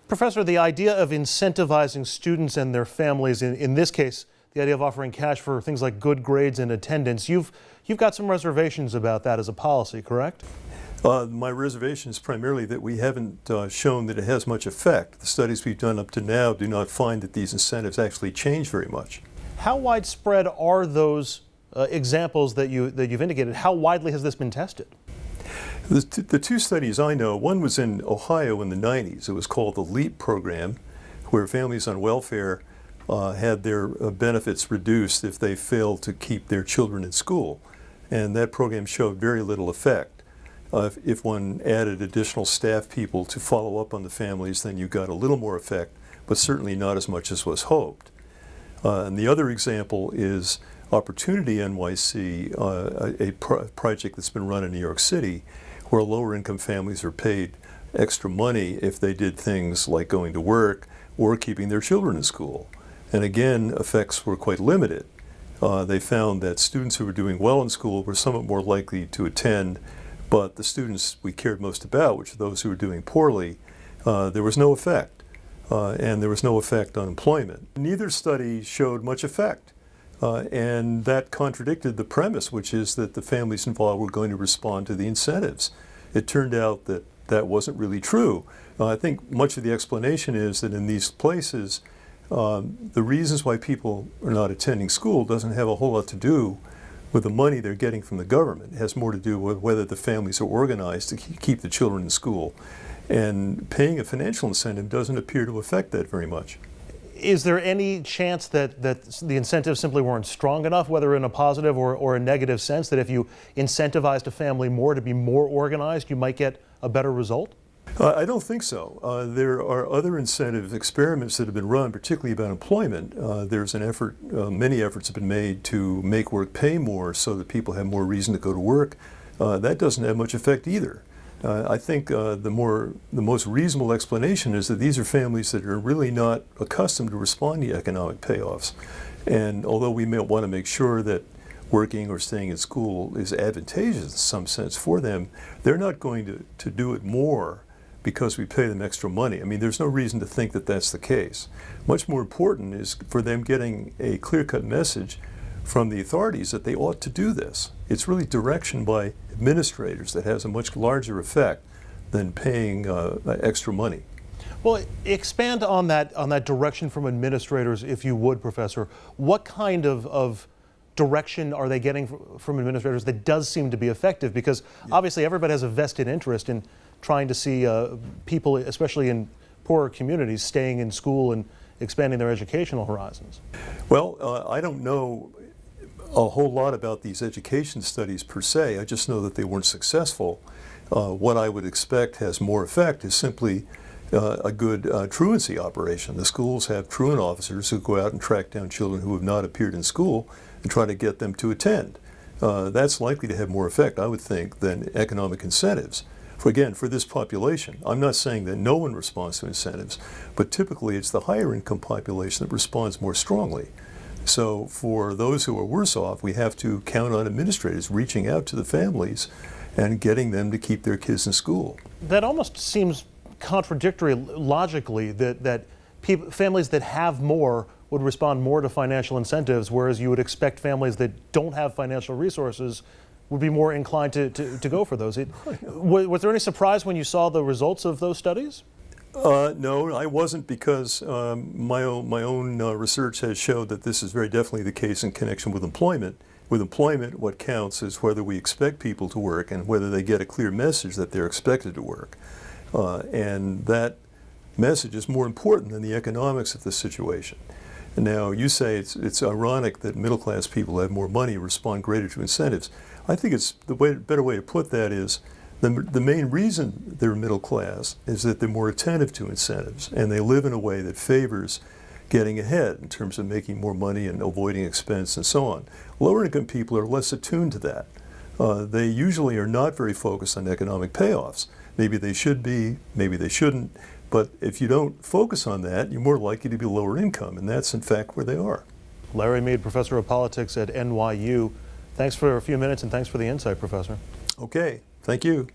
Professor, the idea of incentivizing students and their families, in this case, the idea of offering cash for things like good grades and attendance, you've got some reservations about that as a policy, correct? My reservation is primarily that we haven't shown that it has much effect. The studies we've done up to now do not find that these incentives actually change very much. How widespread are those examples that you've indicated? How widely has this been tested? The two studies I know, one was in Ohio in the 90s. It was called the LEAP program, where families on welfare had their benefits reduced if they failed to keep their children in school. And that program showed very little effect. If one added additional staff people to follow up on the families, then you got a little more effect, but certainly not as much as was hoped. And the other example is Opportunity NYC, a project that's been run in New York City, where lower income families are paid extra money if they did things like going to work or keeping their children in school. And again, effects were quite limited. They found that students who were doing well in school were somewhat more likely to attend, but the students we cared most about, which are those who were doing poorly, there was no effect. And there was no effect on employment. Neither study showed much effect. And that contradicted the premise, which is that the families involved were going to respond to the incentives. It turned out that that wasn't really true. I think much of the explanation is that in these places, the reasons why people are not attending school doesn't have a whole lot to do with the money they're getting from the government. It has more to do with whether the families are organized to keep the children in school. And paying a financial incentive doesn't appear to affect that very much. Is there any chance that the incentives simply weren't strong enough, whether in a positive or a negative sense, that if you incentivized a family more to be more organized, you might get a better result? I don't think so. There are other incentive experiments that have been run, particularly about employment. There's an effort, many efforts have been made to make work pay more so that people have more reason to go to work. That doesn't have much effect either. I think the most reasonable explanation is that these are families that are really not accustomed to responding to economic payoffs. And although we may want to make sure that working or staying in school is advantageous in some sense for them, they're not going to do it more because we pay them extra money. I mean, there's no reason to think that that's the case. Much more important is for them getting a clear-cut message from the authorities that they ought to do this. It's really direction by administrators that has a much larger effect than paying extra money. Well, expand on that direction from administrators, if you would, Professor. What kind of direction are they getting from administrators that does seem to be effective? Because obviously everybody has a vested interest in trying to see people, especially in poorer communities, staying in school and expanding their educational horizons. Well, I don't know a whole lot about these education studies per se. I just know that they weren't successful. What I would expect has more effect is simply a good truancy operation. The schools have truant officers who go out and track down children who have not appeared in school and try to get them to attend. That's likely to have more effect, I would think, than economic incentives. Again, for this population, I'm not saying that no one responds to incentives, but typically it's the higher income population that responds more strongly. So for those who are worse off, we have to count on administrators reaching out to the families and getting them to keep their kids in school. That almost seems contradictory logically, that families that have more would respond more to financial incentives, whereas you would expect families that don't have financial resources would be more inclined to go for those. Was there any surprise when you saw the results of those studies? No, I wasn't, because my own research has showed that this is very definitely the case in connection with employment. With employment, what counts is whether we expect people to work and whether they get a clear message that they're expected to work. And that message is more important than the economics of the situation. Now, you say it's ironic that middle-class people who have more money respond greater to incentives. I think it's better way to put that is the main reason they're middle class is that they're more attentive to incentives, and they live in a way that favors getting ahead in terms of making more money and avoiding expense and so on. Lower income people are less attuned to that. They usually are not very focused on economic payoffs. Maybe they should be, maybe they shouldn't, but if you don't focus on that, you're more likely to be lower income, and that's in fact where they are. Larry Meade, Professor of Politics at NYU. Thanks for a few minutes and thanks for the insight, Professor. Okay, thank you.